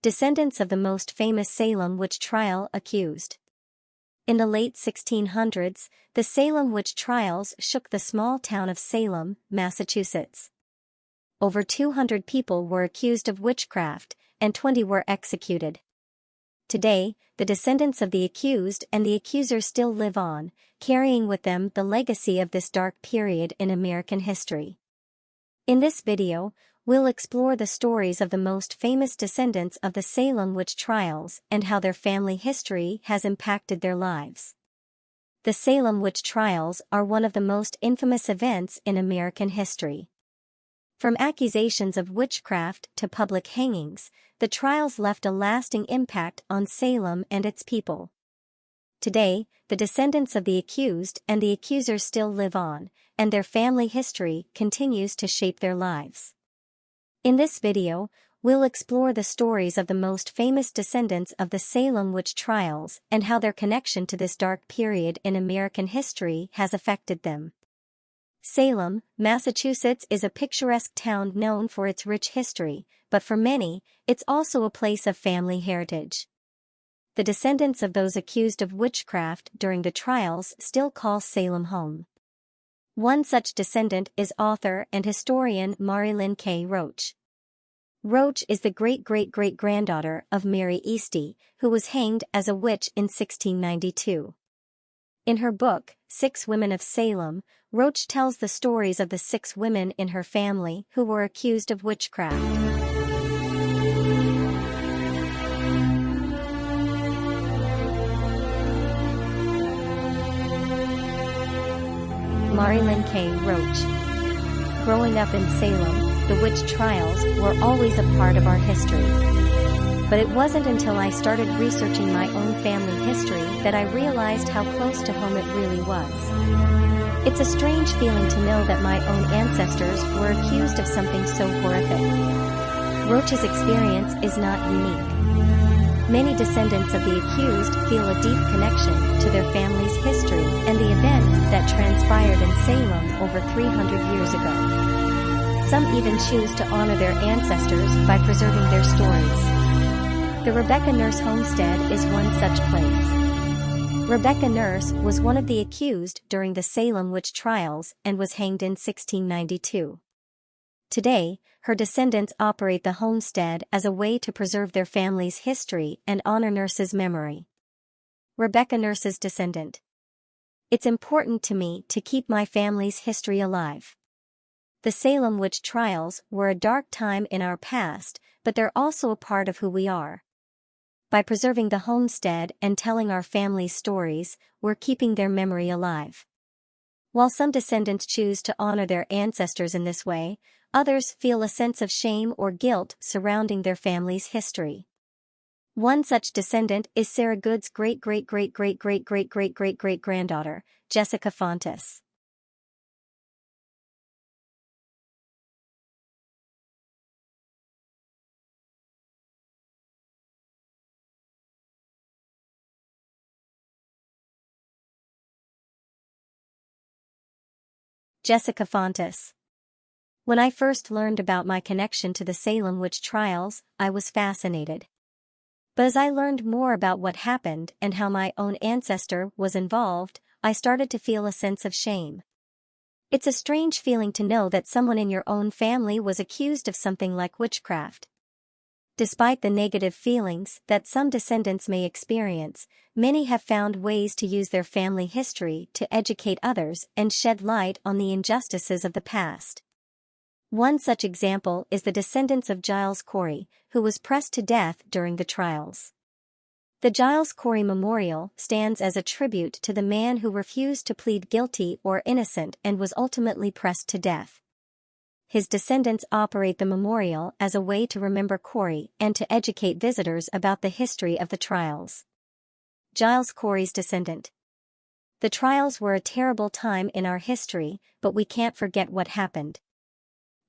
Descendants of the most famous Salem witch trial accused. In the late 1600s, the Salem witch trials shook the small town of Salem, Massachusetts. Over 200 people were accused of witchcraft, and 20 were executed. Today, the descendants of the accused and the accusers still live on, carrying with them the legacy of this dark period in American history. In this video, we'll explore the stories of the most famous descendants of the Salem witch trials and how their family history has impacted their lives. The Salem witch trials are one of the most infamous events in American history. From accusations of witchcraft to public hangings, the trials left a lasting impact on Salem and its people. Today, the descendants of the accused and the accusers still live on, and their family history continues to shape their lives. In this video, we'll explore the stories of the most famous descendants of the Salem witch trials and how their connection to this dark period in American history has affected them. Salem, Massachusetts is a picturesque town known for its rich history, but for many, it's also a place of family heritage. The descendants of those accused of witchcraft during the trials still call Salem home. One such descendant is author and historian Mary Lynn K. Roach. Roach is the great-great-great-granddaughter of Mary Easty, who was hanged as a witch in 1692. In her book, 6 Women of Salem, Roach tells the stories of the 6 women in her family who were accused of witchcraft. Mary Lynn K. Roach. Growing up in Salem, the witch trials were always a part of our history. But it wasn't until I started researching my own family history that I realized how close to home it really was. It's a strange feeling to know that my own ancestors were accused of something so horrific. Roach's experience is not unique. Many descendants of the accused feel a deep connection to their family's history and the events that transpired in Salem over 300 years ago. Some even choose to honor their ancestors by preserving their stories. The Rebecca Nurse Homestead is one such place. Rebecca Nurse was one of the accused during the Salem witch trials and was hanged in 1692. Today, her descendants operate the homestead as a way to preserve their family's history and honor Nurse's memory. Rebecca Nurse's descendant. It's important to me to keep my family's history alive. The Salem witch trials were a dark time in our past, but they're also a part of who we are. By preserving the homestead and telling our family's stories, we're keeping their memory alive. While some descendants choose to honor their ancestors in this way, others feel a sense of shame or guilt surrounding their family's history. One such descendant is Sarah Good's great-great-great-great-great-great-great-great-granddaughter, Jessica Fontes. Jessica Fontes. When I first learned about my connection to the Salem witch trials, I was fascinated. But as I learned more about what happened and how my own ancestor was involved, I started to feel a sense of shame. It's a strange feeling to know that someone in your own family was accused of something like witchcraft. Despite the negative feelings that some descendants may experience, many have found ways to use their family history to educate others and shed light on the injustices of the past. One such example is the descendants of Giles Corey, who was pressed to death during the trials. The Giles Corey Memorial stands as a tribute to the man who refused to plead guilty or innocent and was ultimately pressed to death. His descendants operate the memorial as a way to remember Corey and to educate visitors about the history of the trials. Giles Corey's descendant. The trials were a terrible time in our history, but we can't forget what happened.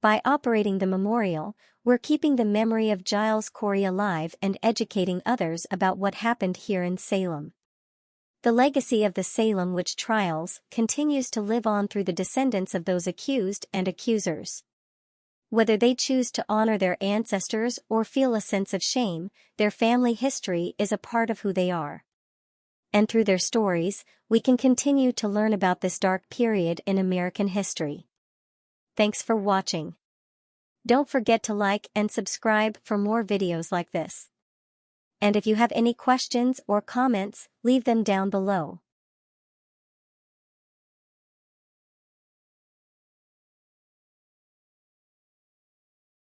By operating the memorial, we're keeping the memory of Giles Corey alive and educating others about what happened here in Salem. The legacy of the Salem witch trials continues to live on through the descendants of those accused and accusers. Whether they choose to honor their ancestors or feel a sense of shame, their family history is a part of who they are. And through their stories, we can continue to learn about this dark period in American history. Thanks for watching. Don't forget to like and subscribe for more videos like this. And if you have any questions or comments, leave them down below.